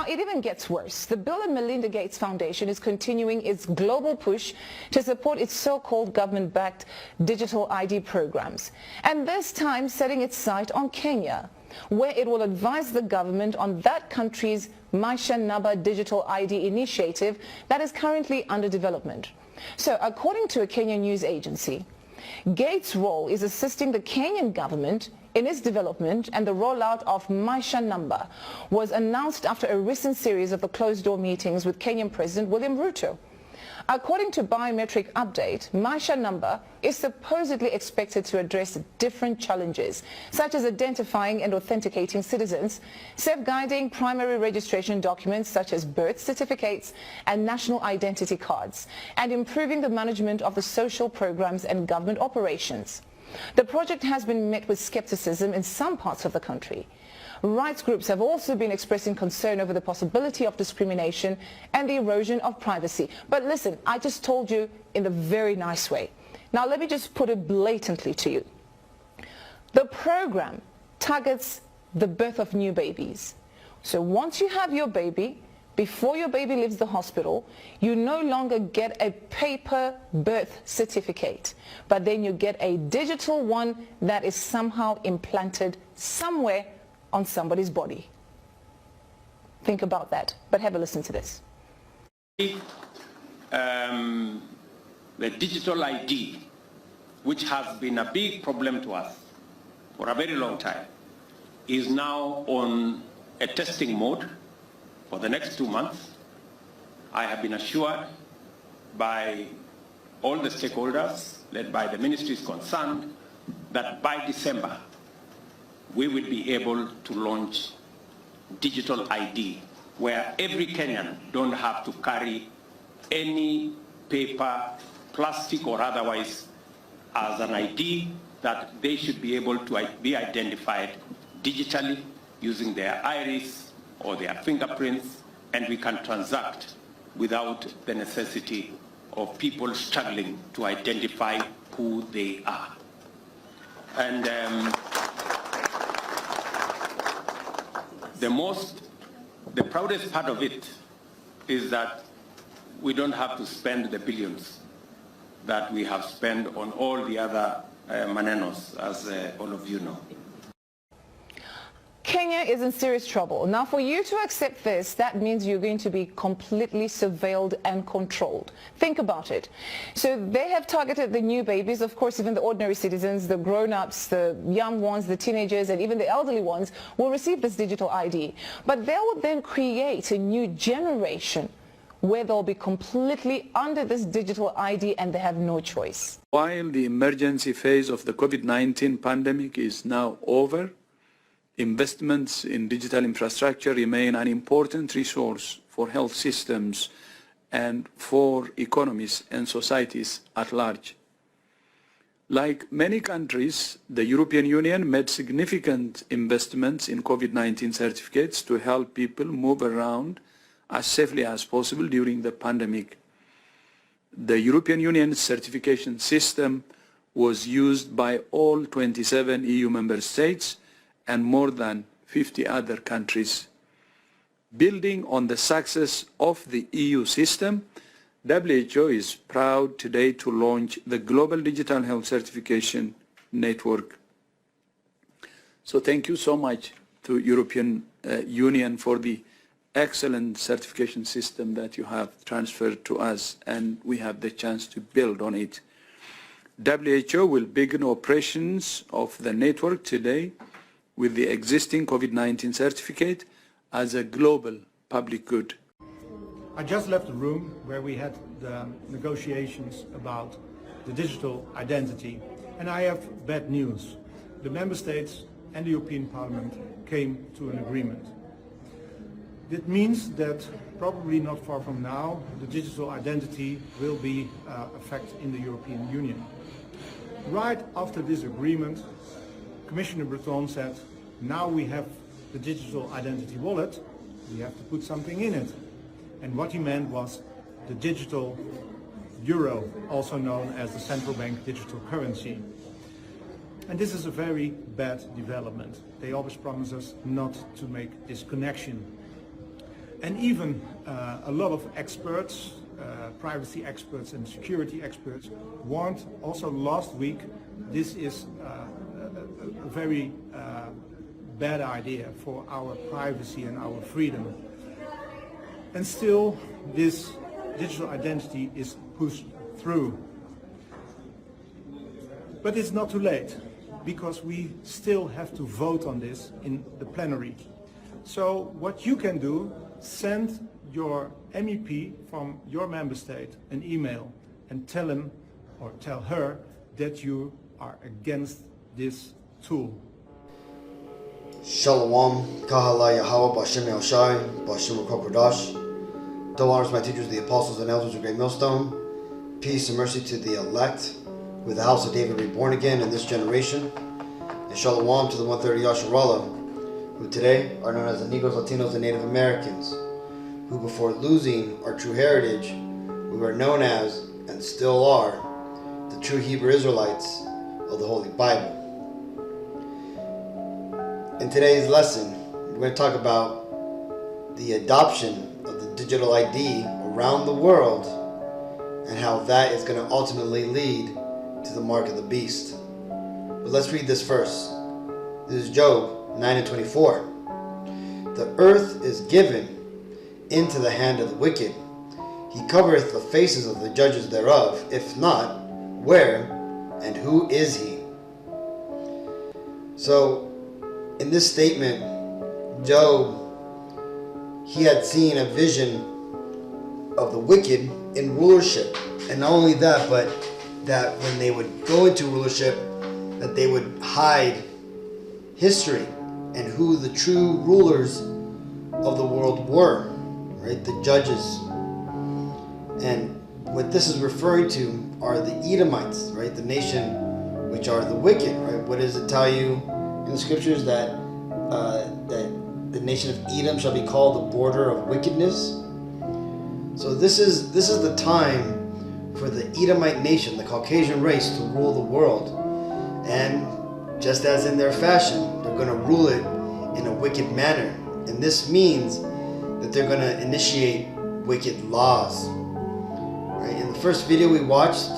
it even gets worse. The Bill and Melinda Gates Foundation is continuing its global push to support its so-called government-backed digital ID programs, and this time setting its sight on Kenya, where it will advise the government on that country's Maisha Namba digital ID initiative that is currently under development. So, according to a Kenyan news agency, Gates' role is assisting the Kenyan government in its development, and the rollout of Maisha Namba was announced after a recent series of the closed-door meetings with Kenyan President William Ruto. According to Biometric Update, Maisha Namba is supposedly expected to address different challenges, such as identifying and authenticating citizens, safeguarding primary registration documents such as birth certificates and national identity cards, and improving the management of the social programs and government operations. The project has been met with skepticism in some parts of the country. Rights groups have also been expressing concern over the possibility of discrimination and the erosion of privacy. But listen, I just told you in a very nice way. Now let me just put it blatantly to you. The program targets the birth of new babies. So once you have your baby, before your baby leaves the hospital, you no longer get a paper birth certificate, but then you get a digital one that is somehow implanted somewhere on somebody's body. Think about that, but have a listen to this. The digital ID, which has been a big problem to us for a very long time, is now on a testing mode for the next 2 months. I have been assured by all the stakeholders, led by the ministries concerned, that by December, we will be able to launch digital ID, where every Kenyan don't have to carry any paper, plastic or otherwise, as an ID, that they should be able to be identified digitally using their iris or their fingerprints, and we can transact without the necessity of people struggling to identify who they are. And the proudest part of it is that we don't have to spend the billions that we have spent on all the other manenos, as all of you know. Kenya is in serious trouble. Now, for you to accept this, that means you're going to be completely surveilled and controlled. Think about it. So they have targeted the new babies, of course, even the ordinary citizens, the grown-ups, the young ones, the teenagers, and even the elderly ones will receive this digital ID. But they will then create a new generation where they'll be completely under this digital ID and they have no choice. While the emergency phase of the COVID-19 pandemic is now over, investments in digital infrastructure remain an important resource for health systems and for economies and societies at large. Like many countries, the European Union made significant investments in COVID-19 certificates to help people move around as safely as possible during the pandemic. The European Union's certification system was used by all 27 EU member states and more than 50 other countries. Building on the success of the EU system, WHO is proud today to launch the Global Digital Health Certification Network. So thank you so much to European Union for the excellent certification system that you have transferred to us, and we have the chance to build on it. WHO will begin operations of the network today with the existing COVID-19 certificate as a global public good. I just left the room where we had the negotiations about the digital identity, and I have bad news. The member states and the European Parliament came to an agreement. That means that probably not far from now, the digital identity will be a fact in the European Union. Right after this agreement, Commissioner Breton said, now we have the digital identity wallet, we have to put something in it. And what he meant was the digital euro, also known as the central bank digital currency. And this is a very bad development. They always promise us not to make this connection. And even a lot of experts, privacy experts and security experts, warned also last week this is a very bad idea for our privacy and our freedom. And still, this digital identity is pushed through. But it's not too late, because we still have to vote on this in the plenary. So what you can do, send your MEP from your member state an email and tell him or tell her that you are against this tool. Shalom, Kahala Yahweh, Bashem Yahushai, Bashem Kokodash. Double honors my teachers, the apostles and elders of Great Millstone. Peace and mercy to the elect, with the house of David reborn again in this generation. And shalom to the 130 Yasharallah, who today are known as the Negros, Latinos, and Native Americans, who before losing our true heritage, we were known as, and still are, the true Hebrew Israelites of the Holy Bible. In today's lesson, we're going to talk about the adoption of the digital ID around the world and how that is going to ultimately lead to the mark of the beast. But let's read this first. This is Job 9:24. The earth is given into the hand of the wicked. He covereth the faces of the judges thereof. If not, where and who is he? So, in this statement, Job, he had seen a vision of the wicked in rulership. And not only that, but that when they would go into rulership, that they would hide history and who the true rulers of the world were, right? The judges. And what this is referring to are the Edomites, right? The nation which are the wicked, right? What does it tell you in the scriptures? That the nation of Edom shall be called the border of wickedness. So this is the time for the Edomite nation, the Caucasian race, to rule the world. And just as in their fashion, they're going to rule it in a wicked manner. And this means that they're going to initiate wicked laws. Right? In the first video we watched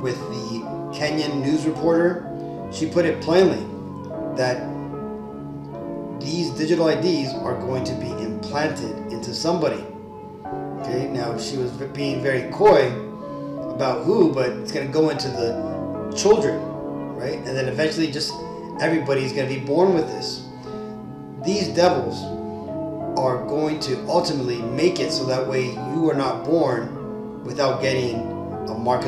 with the Kenyan news reporter, she put it plainly that these digital IDs are going to be implanted into somebody. Okay, now she was being very coy about who, but it's going to go into the children, right? And then eventually just everybody's going to be born with this. These devils are going to ultimately make it so that way you are not born without getting a mark.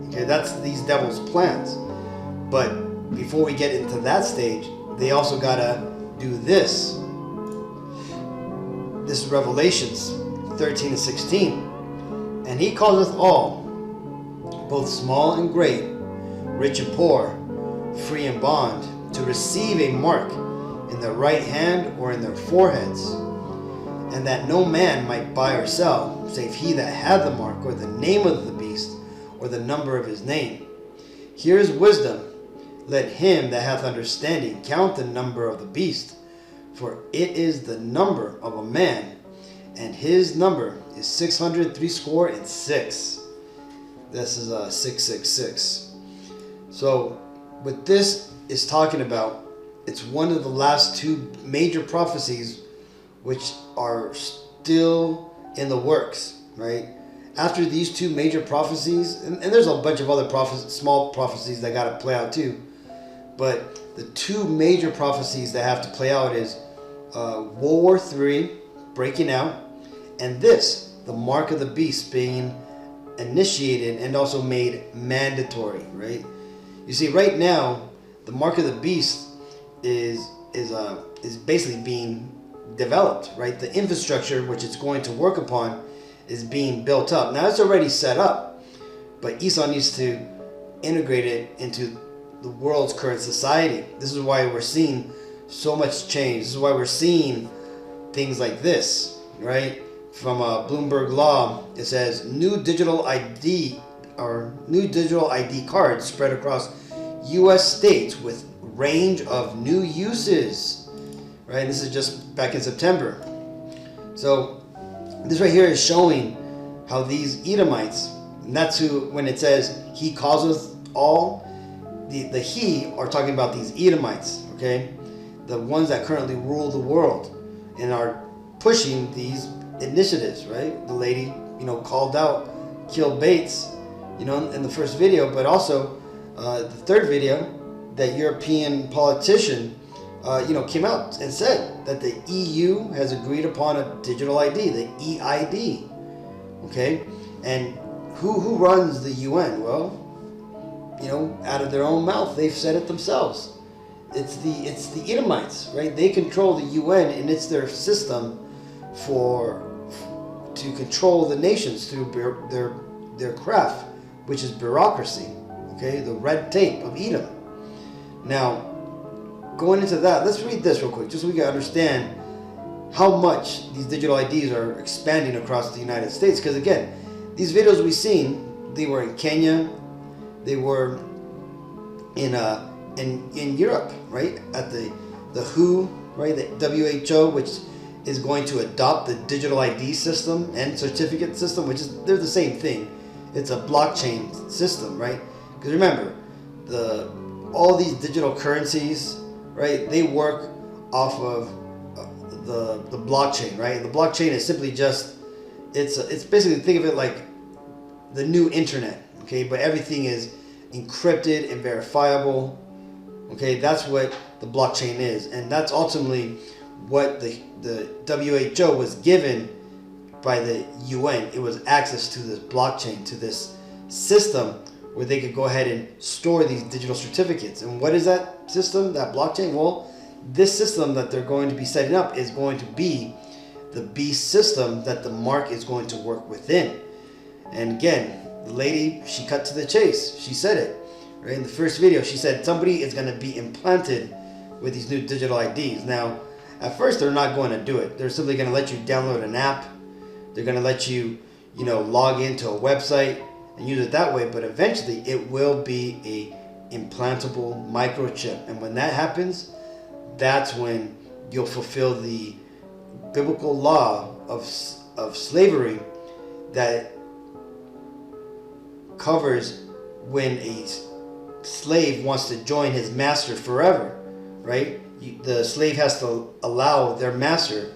Okay, that's these devils' plans. But before we get into that stage, they also gotta do this. This is Revelations 13:16. And he causeth all, both small and great, rich and poor, free and bond, to receive a mark in their right hand or in their foreheads, and that no man might buy or sell, save he that had the mark, or the name of the beast, or the number of his name. Here is wisdom. Let him that hath understanding count the number of the beast, for it is the number of a man, and his number is 666. This is 666. So what this is talking about, it's one of the last two major prophecies which are still in the works, right? After these two major prophecies, and there's a bunch of other small prophecies that got to play out too, but the two major prophecies that have to play out is World War III breaking out, and this, the mark of the beast, being initiated and also made mandatory, right? You see, right now, the mark of the beast is basically being developed, right? The infrastructure which it's going to work upon is being built up. Now it's already set up, but Esau needs to integrate it into the world's current society. This is why we're seeing so much change. This is why we're seeing things like this, right? From Bloomberg Law, it says new digital ID cards spread across U.S. states with range of new uses, right? And this is just back in September. So this right here is showing how these Edomites, and that's who, when it says he causes all, the he are talking about these Edomites, okay? The ones that currently rule the world and are pushing these initiatives, right? The lady, called out, killed Bates, in the first video, but also the third video, that European politician, came out and said that the EU has agreed upon a digital ID, the EID, okay? And who runs the UN? Well, out of their own mouth, they've said it themselves. It's the Edomites, right? They control the UN, and it's their system to control the nations through their craft, which is bureaucracy, okay? The red tape of Edom. Now, going into that, let's read this real quick, just so we can understand how much these digital IDs are expanding across the United States. Because again, these videos we've seen, they were in Kenya, they were in Europe, right? At the WHO, right? The WHO, which is going to adopt the digital ID system and certificate system, which is, they're the same thing. It's a blockchain system, right? Because remember, all these digital currencies, right? They work off of the blockchain, right? The blockchain is simply just, it's basically, think of it like the new internet, okay? But everything is encrypted and verifiable, okay? That's what the blockchain is, and that's ultimately what the WHO was given by the UN. It was access to this blockchain, to this system where they could go ahead and store these digital certificates. And what is that system, that blockchain? Well, this system that they're going to be setting up is going to be the beast system that the mark is going to work within. And again, the lady, she cut to the chase. She said it, right? In the first video, she said somebody is going to be implanted with these new digital IDs. Now, at first, they're not going to do it. They're simply going to let you download an app. They're going to let you, log into a website and use it that way. But eventually, it will be a implantable microchip. And when that happens, that's when you'll fulfill the biblical law of slavery that covers when a slave wants to join his master forever, right? The slave has to allow their master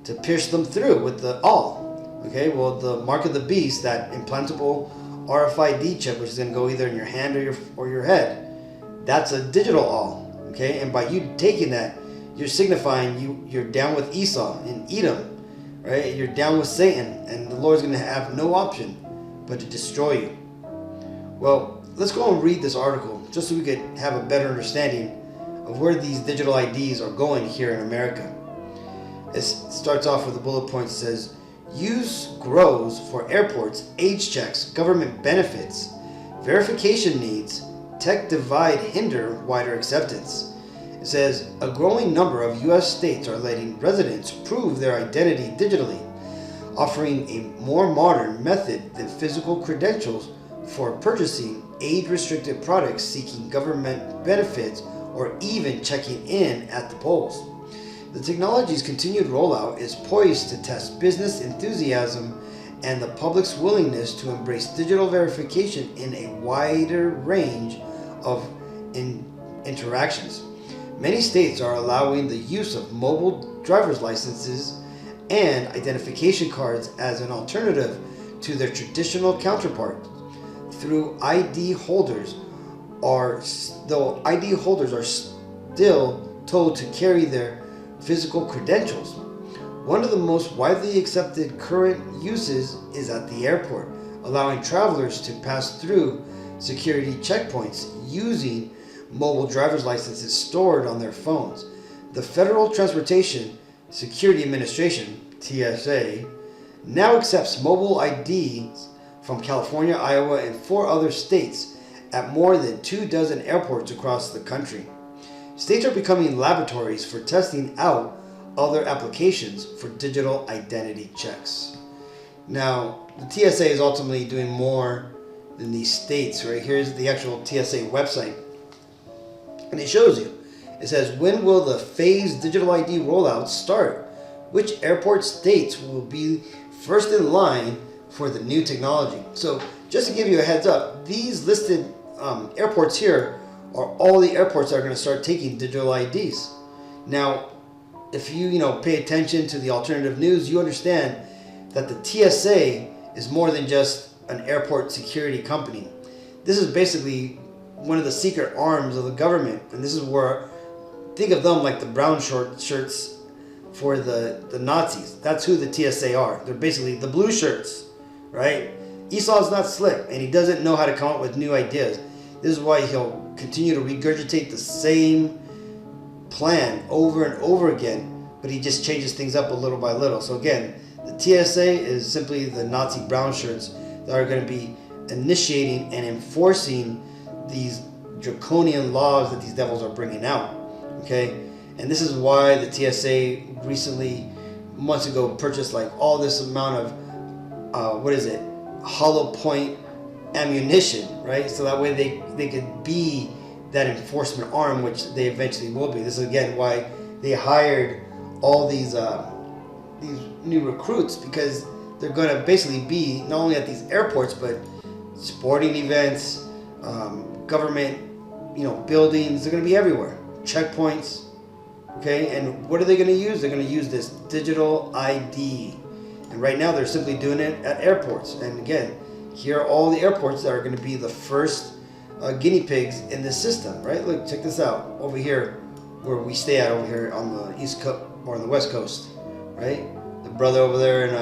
to pierce them through with the awl. Okay, well, the mark of the beast, that implantable RFID chip, which is going to go either in your hand or your head, that's a digital awl. Okay, and by you taking that, you're signifying you're down with Esau and Edom, right? You're down with Satan, and the Lord's going to have no option but to destroy you. Well, let's go and read this article just so we could have a better understanding of where these digital IDs are going here in America. It starts off with a bullet point that says, use grows for airports, age checks, government benefits, verification needs, tech divide hinder wider acceptance. It says, a growing number of U.S. states are letting residents prove their identity digitally, offering a more modern method than physical credentials for purchasing age-restricted products, seeking government benefits, or even checking in at the polls. The technology's continued rollout is poised to test business enthusiasm and the public's willingness to embrace digital verification in a wider range of interactions. Many states are allowing the use of mobile driver's licenses and identification cards as an alternative to their traditional counterparts. Though ID holders are still told to carry their physical credentials. One of the most widely accepted current uses is at the airport, allowing travelers to pass through security checkpoints using mobile driver's licenses stored on their phones. The Federal Transportation Security Administration, TSA, now accepts mobile IDs from California, Iowa, and 4 other states at more than 24 airports across the country. States are becoming laboratories for testing out other applications for digital identity checks. Now, the TSA is ultimately doing more than these states, right? Here's the actual TSA website. And it shows you. It says, when will the phased digital ID rollout start? which airport states will be first in line for the new technology. So just to give you a heads up, these listed airports here are all the airports that are going to start taking digital IDs. Now, if you pay attention to the alternative news, you understand that the TSA is more than just an airport security company. This is basically one of the secret arms of the government, and this is where, think of them like the brown shirts for the Nazis. That's who the TSA are. They're basically the blue shirts, right? Esau's not slick, and he doesn't know how to come up with new ideas. This is why he'll continue to regurgitate the same plan over and over again, but he just changes things up a little by little. So again, the TSA is simply the Nazi brown shirts that are going to be initiating and enforcing these draconian laws that these devils are bringing out. Okay, and this is why the TSA recently, months ago, purchased like all this amount of hollow point ammunition, right? So that way they could be that enforcement arm, which they eventually will be. This is again why they hired all these new recruits, because they're going to basically be not only at these airports but sporting events, government, buildings. They're going to be everywhere. Checkpoints. Okay, and what are they going to use? They're going to use this digital ID, and right now they're simply doing it at airports. And again, here are all the airports that are going to be the first guinea pigs in this system, right? Look, check this out over here, where we stay at over here on the East Coast or on the West Coast, right? The brother over there in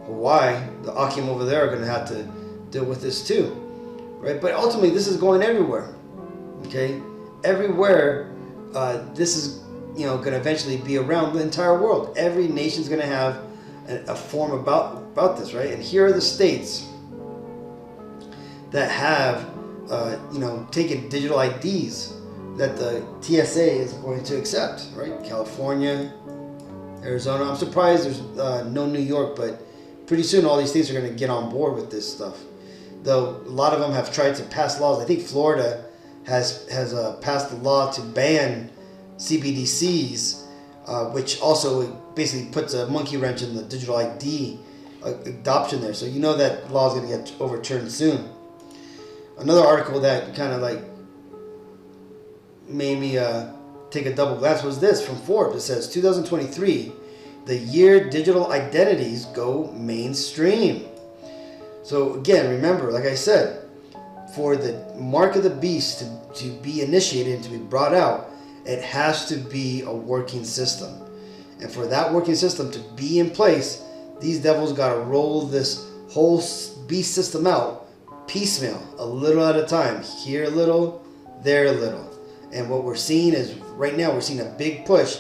Hawaii, the Akim over there, are going to have to deal with this too, right? But ultimately, this is going everywhere. Okay, everywhere. This is going to eventually be around the entire world. Every nation's going to have a form about this, right? And here are the states that have taken digital IDs that the TSA is going to accept, right? California, Arizona. I'm surprised there's no New York, but pretty soon all these states are going to get on board with this stuff. Though a lot of them have tried to pass laws. I think Florida has passed a law to ban CBDCs, which also basically puts a monkey wrench in the digital ID adoption there. So that law is going to get overturned soon. Another article that kind of like made me take a double glance was this from Forbes. It says 2023, the year digital identities go mainstream. So again, remember, like I said, for the mark of the beast to be initiated and to be brought out, it has to be a working system. And for that working system to be in place, these devils got to roll this whole beast system out piecemeal, a little at a time. Here a little, there a little. And what we're seeing is, right now, we're seeing a big push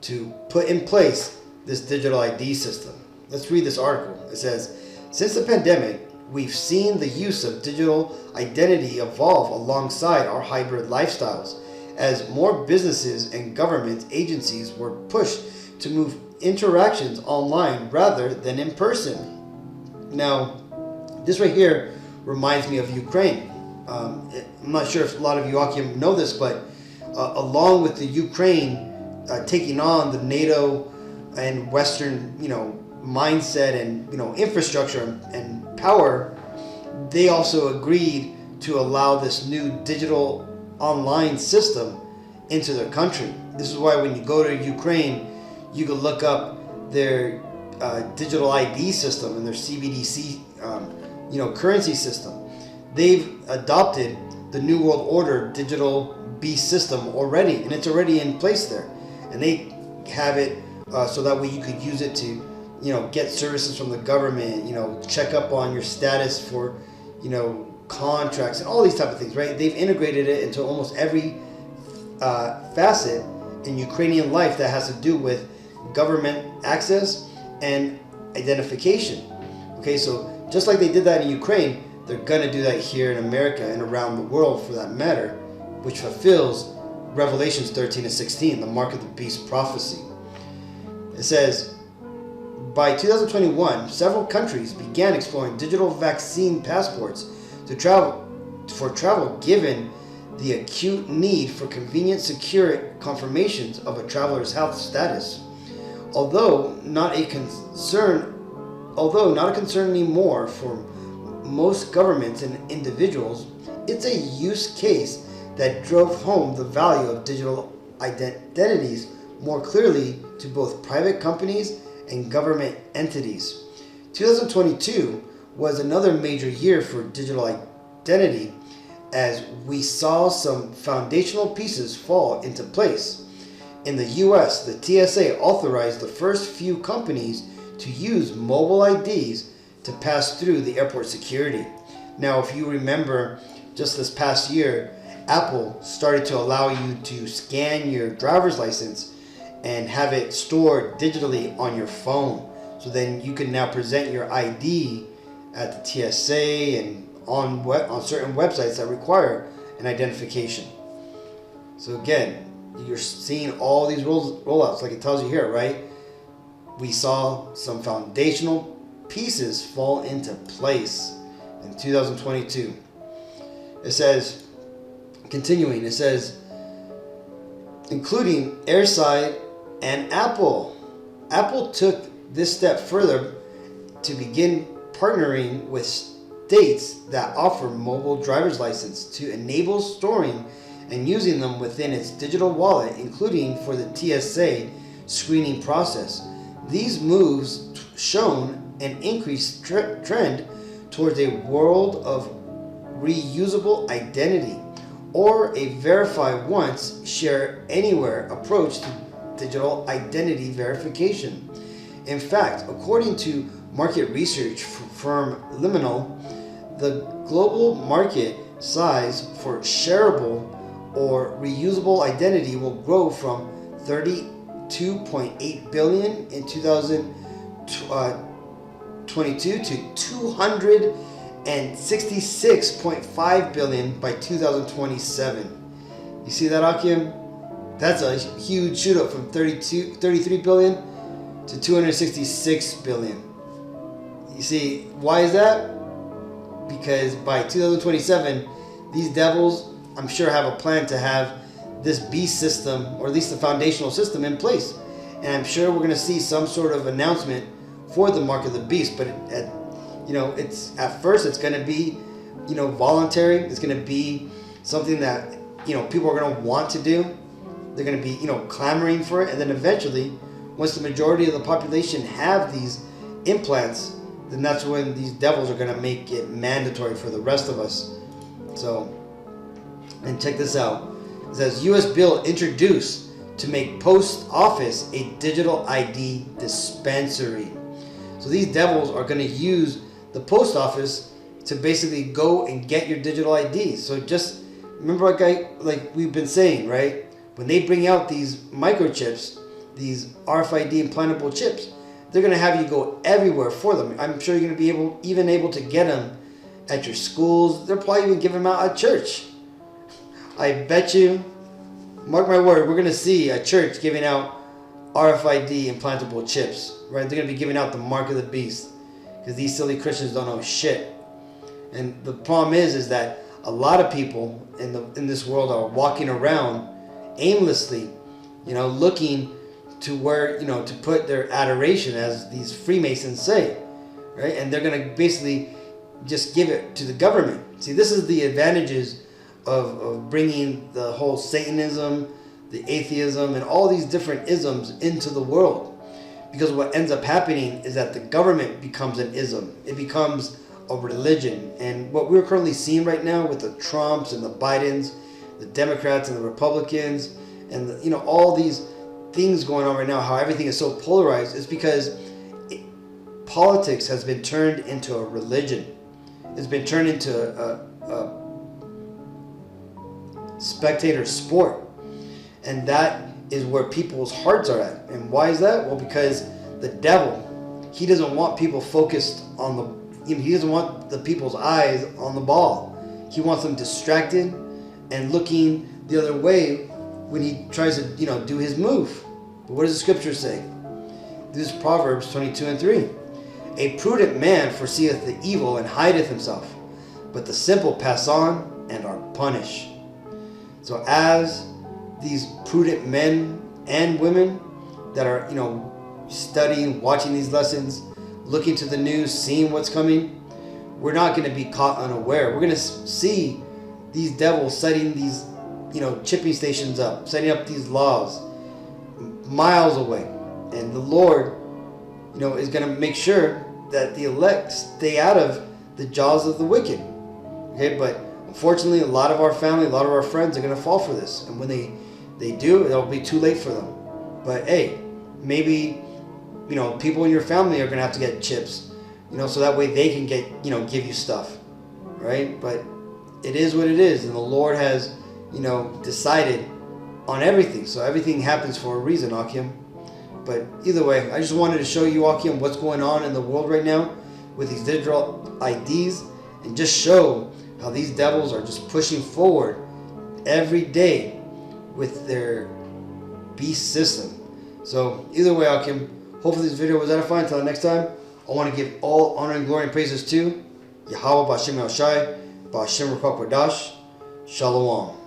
to put in place this digital ID system. Let's read this article. It says, since the pandemic, we've seen the use of digital identity evolve alongside our hybrid lifestyles as more businesses and government agencies were pushed to move interactions online rather than in person. Now, this right here reminds me of Ukraine. I'm not sure if a lot of you Akim know this, but along with the Ukraine taking on the NATO and Western, mindset and infrastructure and power, they also agreed to allow this new digital online system into their country. This is why when you go to Ukraine, you can look up their digital ID system and their CBDC, currency system. They've adopted the New World Order digital beast system already, and it's already in place there. And they have it so that way you could use it to get services from the government, check up on your status for, contracts and all these type of things, right? They've integrated it into almost every facet in Ukrainian life that has to do with government access and identification. Okay, so just like they did that in Ukraine, they're going to do that here in America and around the world for that matter, which fulfills Revelations 13 and 16, the mark of the beast prophecy. It says, by 2021, several countries began exploring digital vaccine passports for travel given the acute need for convenient, secure confirmations of a traveler's health status. Although not a concern anymore for most governments and individuals, it's a use case that drove home the value of digital identities more clearly to both private companies and government entities. 2022 was another major year for digital identity as we saw some foundational pieces fall into place. In the US, the TSA authorized the first few companies to use mobile IDs to pass through the airport security. Now, if you remember, just this past year, Apple started to allow you to scan your driver's license and have it stored digitally on your phone. So then you can now present your ID at the TSA and on certain websites that require an identification. So again, you're seeing all these rollouts like it tells you here, right? We saw some foundational pieces fall into place in 2022. It says, continuing, it says, including Airside and Apple. Apple took this step further to begin partnering with states that offer mobile driver's license to enable storing and using them within its digital wallet, including for the TSA screening process. These moves shown an increased trend towards a world of reusable identity, or a verify once, share anywhere approach to digital identity verification. In fact, according to market research firm Liminal, the global market size for shareable or reusable identity will grow from 32.8 billion in 2022 to 266.5 billion by 2027. You see that, Akim? That's a huge shoot up from 33 billion to 266 billion. You see, why is that? Because by 2027, these devils, I'm sure, have a plan to have this beast system, or at least the foundational system, in place. And I'm sure we're going to see some sort of announcement for the mark of the beast. But it's at first it's going to be, voluntary. It's going to be something that people are going to want to do. They're going to be clamoring for it, and then eventually, once the majority of the population have these implants, then that's when these devils are going to make it mandatory for the rest of us. So, and check this out. It says, U.S. bill introduced to make post office a digital ID dispensary. So these devils are going to use the post office to basically go and get your digital ID. So just remember, like we've been saying, right? When they bring out these microchips, these RFID implantable chips, they're going to have you go everywhere for them. I'm sure you're going to be able to get them at your schools. They'll probably even give them out at church. I bet you, mark my word, we're going to see a church giving out RFID implantable chips, right? They're going to be giving out the mark of the beast because these silly Christians don't know shit. And the problem is that a lot of people in this world are walking around aimlessly, looking to where, to put their adoration, as these Freemasons say, right? And they're going to basically just give it to the government. See, this is the advantages of bringing the whole Satanism, the atheism, and all these different isms into the world. Because what ends up happening is that the government becomes an ism. It becomes a religion. And what we're currently seeing right now with the Trumps and the Bidens, the Democrats and the Republicans, and all these things going on right now, how everything is so polarized, is because politics has been turned into a religion. It's been turned into a spectator sport. And that is where people's hearts are at. And why is that? Well, because the devil, he doesn't want people focused on he doesn't want the people's eyes on the ball. He wants them distracted and looking the other way when he tries to, do his move. But what does the scripture say? This is Proverbs 22:3. A prudent man foreseeth the evil and hideth himself, but the simple pass on and are punished. So as these prudent men and women that are, studying, watching these lessons, looking to the news, seeing what's coming, we're not going to be caught unaware. We're going to see these devils setting these, chipping stations up, setting up these laws miles away. And the Lord, is going to make sure that the elect stay out of the jaws of the wicked. Okay, but unfortunately, a lot of our family, a lot of our friends are going to fall for this. And when they do, it'll be too late for them. But hey, maybe, people in your family are going to have to get chips, so that way they can get, give you stuff, right? But it is what it is. And the Lord has, decided on everything. So everything happens for a reason, Akim. But either way, I just wanted to show you, Akim, what's going on in the world right now with these digital IDs, and just show how these devils are just pushing forward every day with their beast system. So either way, Akim, hopefully this video was edifying. Until next time, I want to give all honor and glory and praises to Yahweh B'Hashem El Shai, B'Hashem Ruach Kodash. Shalom.